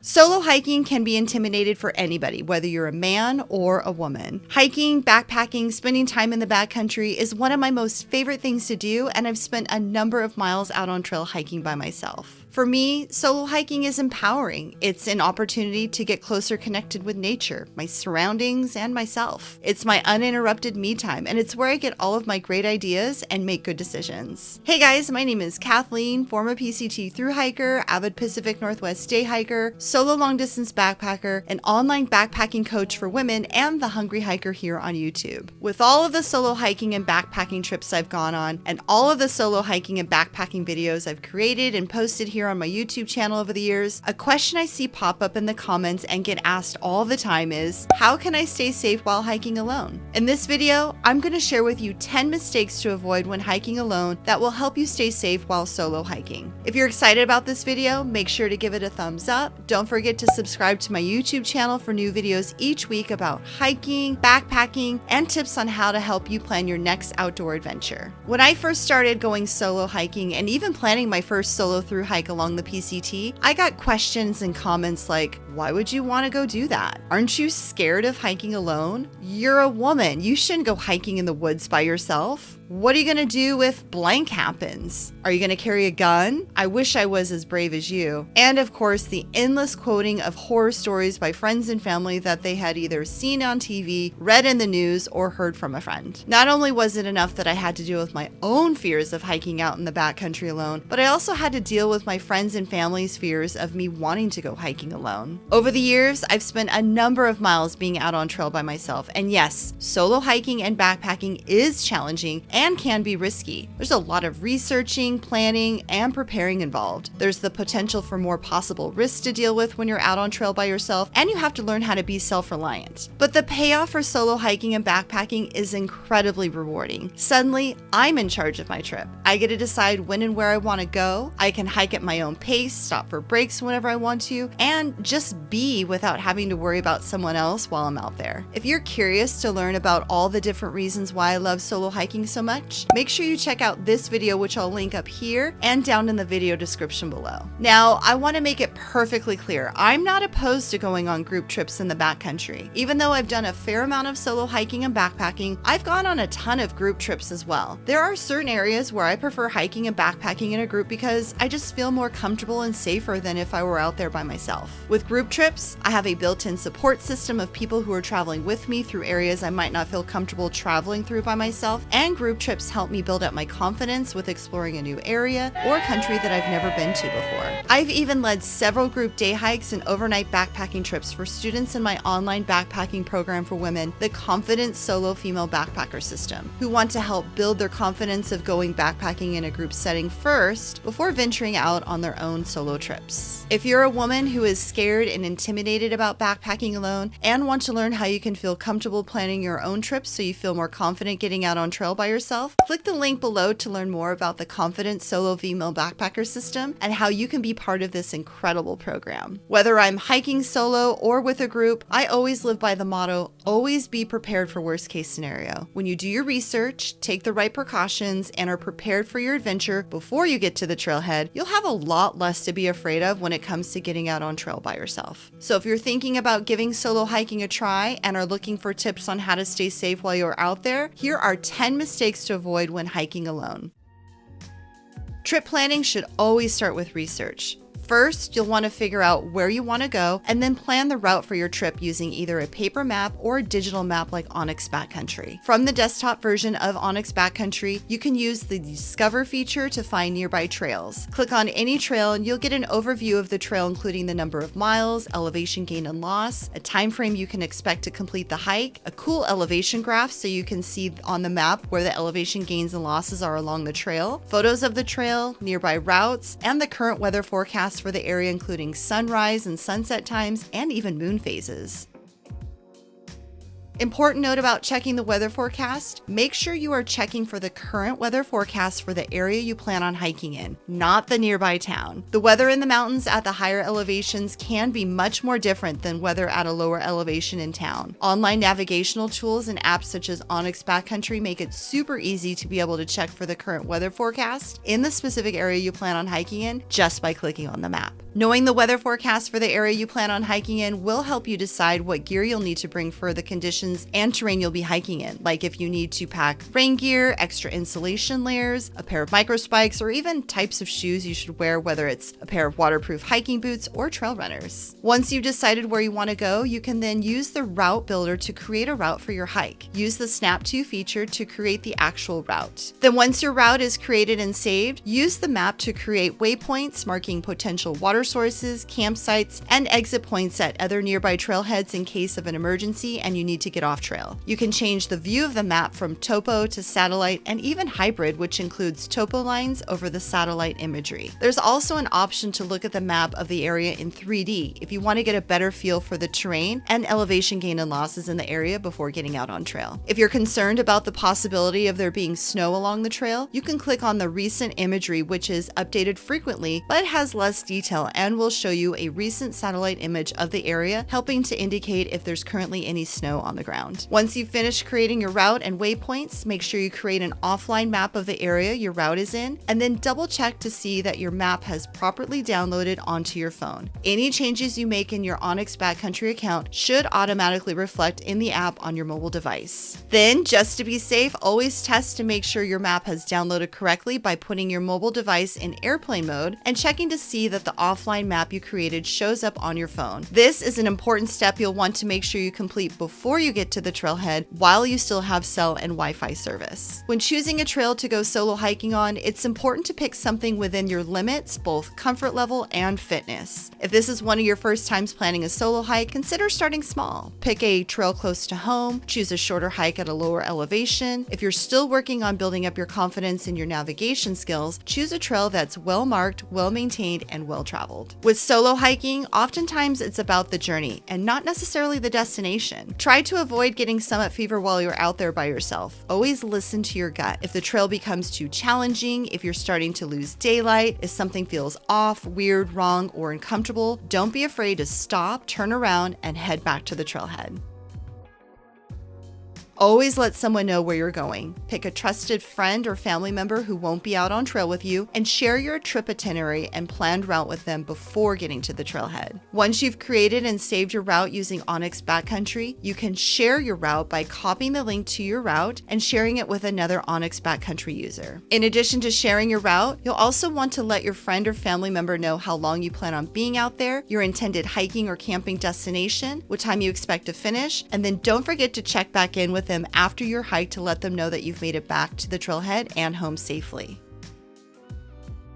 Solo hiking can be intimidated for anybody, whether you're a man or a woman. Hiking, backpacking, spending time in the backcountry is one of my most favorite things to do, and I've spent a number of miles out on trail hiking by myself. For me, solo hiking is empowering. It's an opportunity to get closer connected with nature, my surroundings, and myself. It's my uninterrupted me time, and it's where I get all of my great ideas and make good decisions. Hey guys, my name is Kathleen, former PCT thru hiker, avid Pacific Northwest day hiker, solo long distance backpacker, an online backpacking coach for women, and the hungry hiker here on YouTube. With all of the solo hiking and backpacking trips I've gone on, and all of the solo hiking and backpacking videos I've created and posted here on my YouTube channel over the years, a question I see pop up in the comments and get asked all the time is, how can I stay safe while hiking alone? In this video, I'm going to share with you 10 mistakes to avoid when hiking alone that will help you stay safe while solo hiking. If you're excited about this video, make sure to give it a thumbs up. Don't forget to subscribe to my YouTube channel for new videos each week about hiking, backpacking, and tips on how to help you plan your next outdoor adventure. When I first started going solo hiking and even planning my first solo thru hike along the PCT, I got questions and comments like, why would you want to go do that? Aren't you scared of hiking alone? You're a woman. You shouldn't go hiking in the woods by yourself. What are you going to do if blank happens? Are you going to carry a gun? I wish I was as brave as you. And of course, the endless quoting of horror stories by friends and family that they had either seen on TV, read in the news, or heard from a friend. Not only was it enough that I had to deal with my own fears of hiking out in the backcountry alone, but I also had to deal with my friends and family's fears of me wanting to go hiking alone. Over the years, I've spent a number of miles being out on trail by myself. And yes, solo hiking and backpacking is challenging and can be risky. There's a lot of researching, planning, and preparing involved. There's the potential for more possible risks to deal with when you're out on trail by yourself, and you have to learn how to be self-reliant. But the payoff for solo hiking and backpacking is incredibly rewarding. Suddenly, I'm in charge of my trip. I get to decide when and where I want to go. I can hike at my own pace, stop for breaks whenever I want to, and just be without having to worry about someone else while I'm out there. If you're curious to learn about all the different reasons why I love solo hiking so much, make sure you check out this video, which I'll link up here and down in the video description below. Now, I want to make it perfectly clear, I'm not opposed to going on group trips in the backcountry. Even though I've done a fair amount of solo hiking and backpacking, I've gone on a ton of group trips as well. There are certain areas where I prefer hiking and backpacking in a group because I just feel more comfortable and safer than if I were out there by myself. With group trips, I have a built-in support system of people who are traveling with me through areas I might not feel comfortable traveling through by myself, and group trips help me build up my confidence with exploring a new area or country that I've never been to before. I've even led several group day hikes and overnight backpacking trips for students in my online backpacking program for women, the Confident Solo Female Backpacker System, who want to help build their confidence of going backpacking in a group setting first before venturing out on their own solo trips. If you're a woman who is scared and intimidated about backpacking alone and want to learn how you can feel comfortable planning your own trips so you feel more confident getting out on trail by yourself, click the link below to learn more about the Confident Solo Female Backpacker System and how you can be part of this incredible program. Whether I'm hiking solo or with a group, I always live by the motto, always be prepared for worst case scenario. When you do your research, take the right precautions, and are prepared for your adventure before you get to the trailhead, you'll have a lot less to be afraid of when it comes to getting out on trail by yourself. So if you're thinking about giving solo hiking a try and are looking for tips on how to stay safe while you're out there, here are 10 mistakes to avoid when hiking alone. Trip planning should always start with research. First, you'll want to figure out where you want to go and then plan the route for your trip using either a paper map or a digital map like Onyx Backcountry. From the desktop version of Onyx Backcountry, you can use the Discover feature to find nearby trails. Click on any trail and you'll get an overview of the trail, including the number of miles, elevation gain and loss, a time frame you can expect to complete the hike, a cool elevation graph so you can see on the map where the elevation gains and losses are along the trail, photos of the trail, nearby routes, and the current weather forecast for the area, including sunrise and sunset times and even moon phases. Important note about checking the weather forecast: make sure you are checking for the current weather forecast for the area you plan on hiking in, not the nearby town. The weather in the mountains at the higher elevations can be much more different than weather at a lower elevation in town. Online navigational tools and apps such as Onyx Backcountry make it super easy to be able to check for the current weather forecast in the specific area you plan on hiking in just by clicking on the map. Knowing the weather forecast for the area you plan on hiking in will help you decide what gear you'll need to bring for the conditions and terrain you'll be hiking in, like if you need to pack rain gear, extra insulation layers, a pair of micro spikes, or even types of shoes you should wear, whether it's a pair of waterproof hiking boots or trail runners. Once you've decided where you want to go, you can then use the route builder to create a route for your hike. Use the Snap To feature to create the actual route. Then once your route is created and saved, use the map to create waypoints marking potential water sources, campsites, and exit points at other nearby trailheads in case of an emergency and you need to get off trail. You can change the view of the map from topo to satellite and even hybrid, which includes topo lines over the satellite imagery. There's also an option to look at the map of the area in 3D if you want to get a better feel for the terrain and elevation gain and losses in the area before getting out on trail. If you're concerned about the possibility of there being snow along the trail, you can click on the recent imagery, which is updated frequently but has less detail and will show you a recent satellite image of the area, helping to indicate if there's currently any snow on the ground. Once you've finished creating your route and waypoints, make sure you create an offline map of the area your route is in, and then double check to see that your map has properly downloaded onto your phone. Any changes you make in your Onyx Backcountry account should automatically reflect in the app on your mobile device. Then, just to be safe, always test to make sure your map has downloaded correctly by putting your mobile device in airplane mode and checking to see that the offline map you created shows up on your phone. This is an important step you'll want to make sure you complete before you get to the trailhead while you still have cell and Wi-Fi service. When choosing a trail to go solo hiking on, it's important to pick something within your limits, both comfort level and fitness. If this is one of your first times planning a solo hike, consider starting small. Pick a trail close to home, choose a shorter hike at a lower elevation. If you're still working on building up your confidence in your navigation skills, choose a trail that's well marked, well maintained, and well traveled. With solo hiking, oftentimes it's about the journey and not necessarily the destination. Try to avoid getting summit fever while you're out there by yourself. Always listen to your gut. If the trail becomes too challenging, if you're starting to lose daylight, if something feels off, weird, wrong, or uncomfortable, don't be afraid to stop, turn around, and head back to the trailhead. Always let someone know where you're going. Pick a trusted friend or family member who won't be out on trail with you and share your trip itinerary and planned route with them before getting to the trailhead. Once you've created and saved your route using Onyx Backcountry, you can share your route by copying the link to your route and sharing it with another Onyx Backcountry user. In addition to sharing your route, you'll also want to let your friend or family member know how long you plan on being out there, your intended hiking or camping destination, what time you expect to finish, and then don't forget to check back in with them after your hike to let them know that you've made it back to the trailhead and home safely.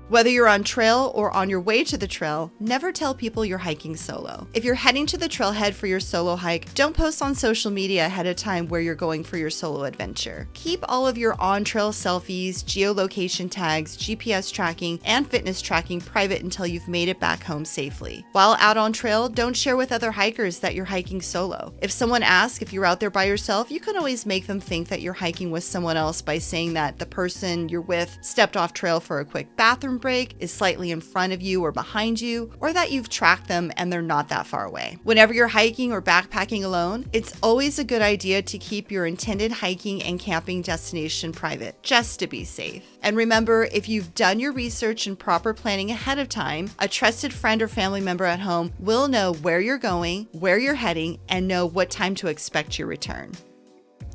Whether you're on trail or on your way to the trail, never tell people you're hiking solo. If you're heading to the trailhead for your solo hike, don't post on social media ahead of time where you're going for your solo adventure. Keep all of your on-trail selfies, geolocation tags, GPS tracking, and fitness tracking private until you've made it back home safely. While out on trail, don't share with other hikers that you're hiking solo. If someone asks if you're out there by yourself, you can always make them think that you're hiking with someone else by saying that the person you're with stepped off trail for a quick bathroom break, is slightly in front of you or behind you, or that you've tracked them and they're not that far away. Whenever you're hiking or backpacking alone, it's always a good idea to keep your intended hiking and camping destination private, just to be safe. And remember, if you've done your research and proper planning ahead of time, a trusted friend or family member at home will know where you're going, where you're heading, and know what time to expect your return.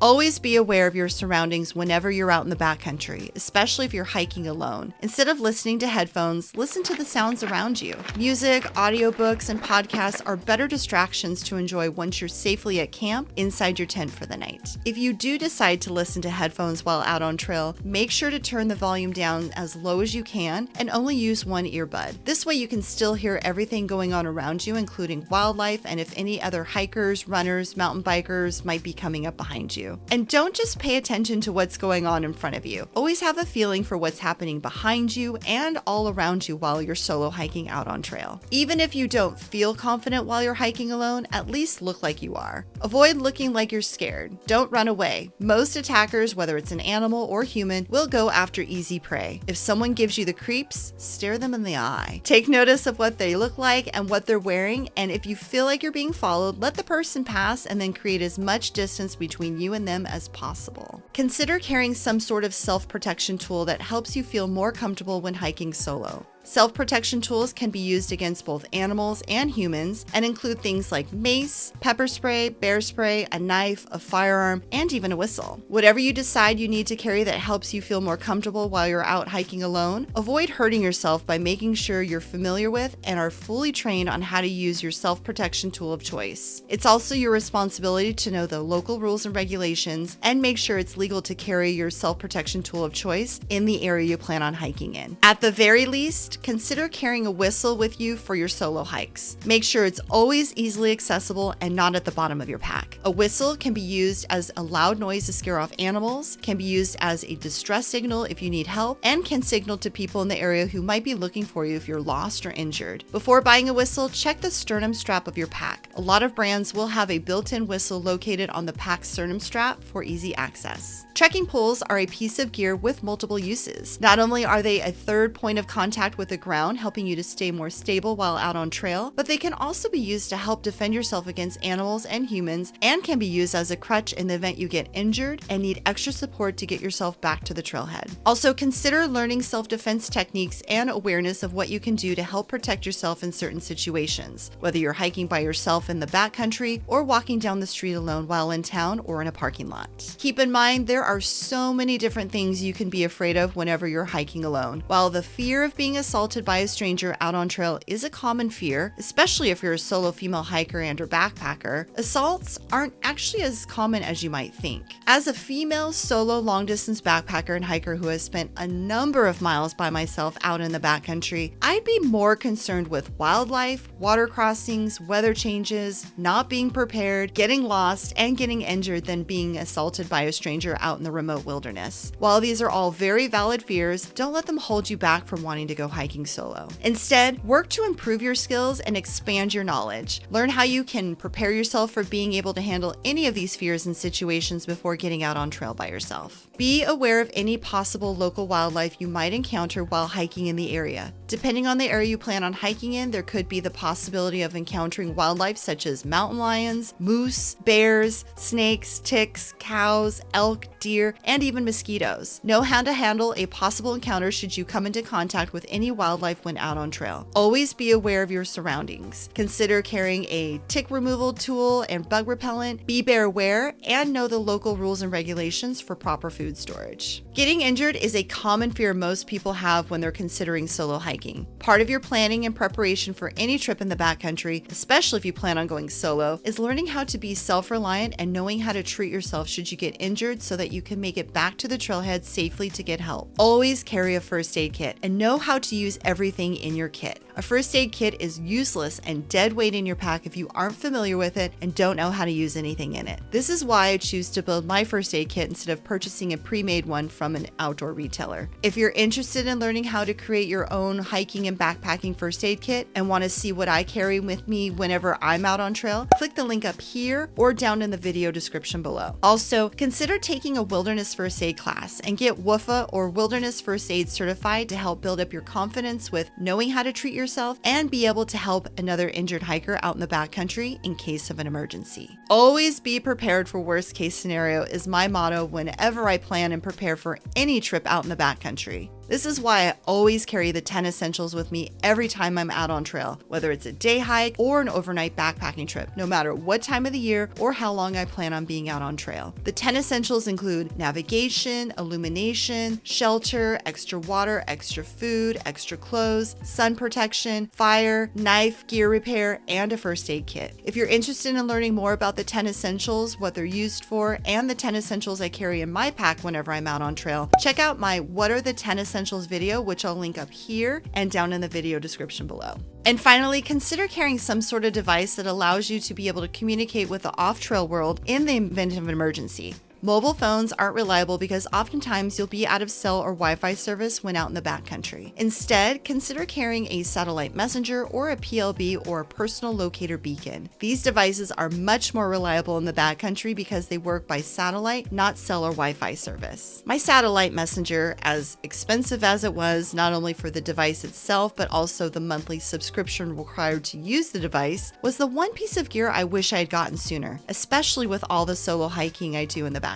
Always be aware of your surroundings whenever you're out in the backcountry, especially if you're hiking alone. Instead of listening to headphones, listen to the sounds around you. Music, audiobooks, and podcasts are better distractions to enjoy once you're safely at camp inside your tent for the night. If you do decide to listen to headphones while out on trail, make sure to turn the volume down as low as you can and only use one earbud. This way you can still hear everything going on around you, including wildlife and if any other hikers, runners, mountain bikers might be coming up behind you. you. And don't just pay attention to what's going on in front of you. Always have a feeling for what's happening behind you and all around you while you're solo hiking out on trail. Even if you don't feel confident while you're hiking alone, at least look like you are. Avoid looking like you're scared. Don't run away. Most attackers, whether it's an animal or human, will go after easy prey. If someone gives you the creeps, stare them in the eye. Take notice of what they look like and what they're wearing, and if you feel like you're being followed, let the person pass and then create as much distance between you and them as possible. Consider carrying some sort of self-protection tool that helps you feel more comfortable when hiking solo. Self-protection tools can be used against both animals and humans and include things like mace, pepper spray, bear spray, a knife, a firearm, and even a whistle. Whatever you decide you need to carry that helps you feel more comfortable while you're out hiking alone, avoid hurting yourself by making sure you're familiar with and are fully trained on how to use your self-protection tool of choice. It's also your responsibility to know the local rules and regulations and make sure it's legal to carry your self-protection tool of choice in the area you plan on hiking in. At the very least, consider carrying a whistle with you for your solo hikes. Make sure it's always easily accessible and not at the bottom of your pack. A whistle can be used as a loud noise to scare off animals, can be used as a distress signal if you need help, and can signal to people in the area who might be looking for you if you're lost or injured. Before buying a whistle, check the sternum strap of your pack. A lot of brands will have a built-in whistle located on the pack's sternum strap for easy access. Trekking poles are a piece of gear with multiple uses. Not only are they a third point of contact with the ground, helping you to stay more stable while out on trail, but they can also be used to help defend yourself against animals and humans, and can be used as a crutch in the event you get injured and need extra support to get yourself back to the trailhead. Also, consider learning self-defense techniques and awareness of what you can do to help protect yourself in certain situations, whether you're hiking by yourself in the backcountry or walking down the street alone while in town or in a parking lot. Keep in mind, there are so many different things you can be afraid of whenever you're hiking alone. While the fear of being assaulted by a stranger out on trail is a common fear, especially if you're a solo female hiker and or backpacker, assaults aren't actually as common as you might think. As a female solo long-distance backpacker and hiker who has spent a number of miles by myself out in the backcountry, I'd be more concerned with wildlife, water crossings, weather changes, not being prepared, getting lost, and getting injured than being assaulted by a stranger out in the remote wilderness. While these are all very valid fears, don't let them hold you back from wanting to go hiking solo. Instead, work to improve your skills and expand your knowledge. Learn how you can prepare yourself for being able to handle any of these fears and situations before getting out on trail by yourself. Be aware of any possible local wildlife you might encounter while hiking in the area. Depending on the area you plan on hiking in, there could be the possibility of encountering wildlife such as mountain lions, moose, bears, snakes, ticks, cows, elk, deer, and even mosquitoes. Know how to handle a possible encounter should you come into contact with any wildlife when out on trail. Always be aware of your surroundings. Consider carrying a tick removal tool and bug repellent. Be bear aware and know the local rules and regulations for proper food storage. Getting injured is a common fear most people have when they're considering solo hiking. Part of your planning and preparation for any trip in the backcountry, especially if you plan on going solo, is learning how to be self-reliant and knowing how to treat yourself should you get injured so that you can make it back to the trailhead safely to get help. Always carry a first aid kit and know how to use everything in your kit. A first aid kit is useless and dead weight in your pack if you aren't familiar with it and don't know how to use anything in it. This is why I choose to build my first aid kit instead of purchasing a pre-made one from an outdoor retailer. If you're interested in learning how to create your own hiking and backpacking first aid kit and want to see what I carry with me whenever I'm out on trail, click the link up here or down in the video description below. Also, consider taking a wilderness first aid class and get WFA or Wilderness First Aid certified to help build up your confidence with knowing how to treat yourself and be able to help another injured hiker out in the backcountry in case of an emergency. Always be prepared for worst case scenario is my motto whenever I plan and prepare for any trip out in the backcountry. This is why I always carry the 10 essentials with me every time I'm out on trail, whether it's a day hike or an overnight backpacking trip, no matter what time of the year or how long I plan on being out on trail. The 10 essentials include navigation, illumination, shelter, extra water, extra food, extra clothes, sun protection, fire, knife, gear repair, and a first aid kit. If you're interested in learning more about the 10 essentials, what they're used for, and the 10 essentials I carry in my pack whenever I'm out on trail, check out my What Are the 10 Essentials video, which I'll link up here and down in the video description below. And finally, consider carrying some sort of device that allows you to be able to communicate with the off-trail world in the event of an emergency. Mobile phones aren't reliable because oftentimes you'll be out of cell or Wi-Fi service when out in the backcountry. Instead, consider carrying a satellite messenger or a PLB or a personal locator beacon. These devices are much more reliable in the backcountry because they work by satellite, not cell or Wi-Fi service. My satellite messenger, as expensive as it was, not only for the device itself, but also the monthly subscription required to use the device, was the one piece of gear I wish I had gotten sooner, especially with all the solo hiking I do in the backcountry.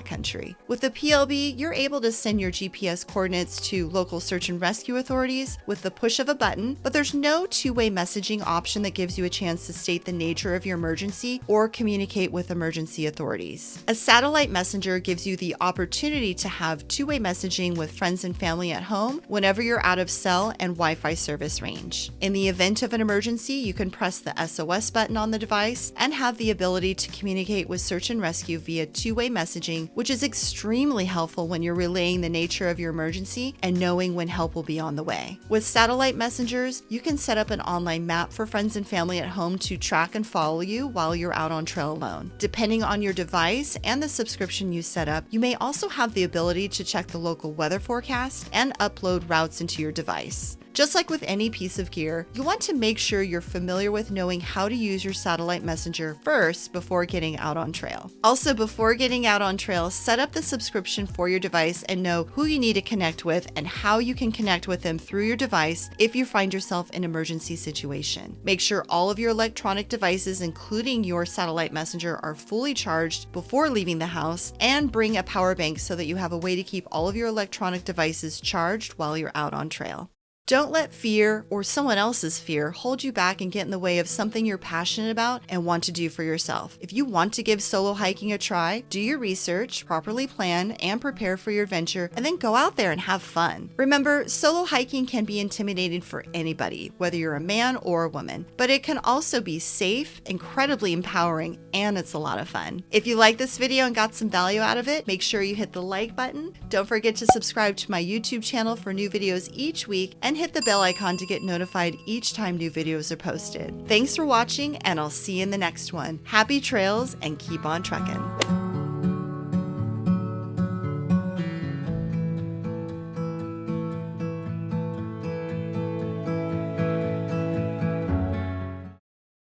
With the PLB, you're able to send your GPS coordinates to local search and rescue authorities with the push of a button, but there's no two-way messaging option that gives you a chance to state the nature of your emergency or communicate with emergency authorities. A satellite messenger gives you the opportunity to have two-way messaging with friends and family at home whenever you're out of cell and Wi-Fi service range. In the event of an emergency, you can press the SOS button on the device and have the ability to communicate with search and rescue via two-way messaging, which is extremely helpful when you're relaying the nature of your emergency and knowing when help will be on the way. With satellite messengers, you can set up an online map for friends and family at home to track and follow you while you're out on trail alone. Depending on your device and the subscription you set up, you may also have the ability to check the local weather forecast and upload routes into your device. Just like with any piece of gear, you want to make sure you're familiar with knowing how to use your satellite messenger first before getting out on trail. Also, before getting out on trail, set up the subscription for your device and know who you need to connect with and how you can connect with them through your device if you find yourself in an emergency situation. Make sure all of your electronic devices, including your satellite messenger, are fully charged before leaving the house, and bring a power bank so that you have a way to keep all of your electronic devices charged while you're out on trail. Don't let fear or someone else's fear hold you back and get in the way of something you're passionate about and want to do for yourself. If you want to give solo hiking a try, do your research, properly plan and prepare for your adventure, and then go out there and have fun. Remember, solo hiking can be intimidating for anybody, whether you're a man or a woman, but it can also be safe, incredibly empowering, and it's a lot of fun. If you like this video and got some value out of it, make sure you hit the like button. Don't forget to subscribe to my YouTube channel for new videos each week, and hit the bell icon to get notified each time new videos are posted. Thanks for watching, and I'll see you in the next one. Happy trails and keep on trekking.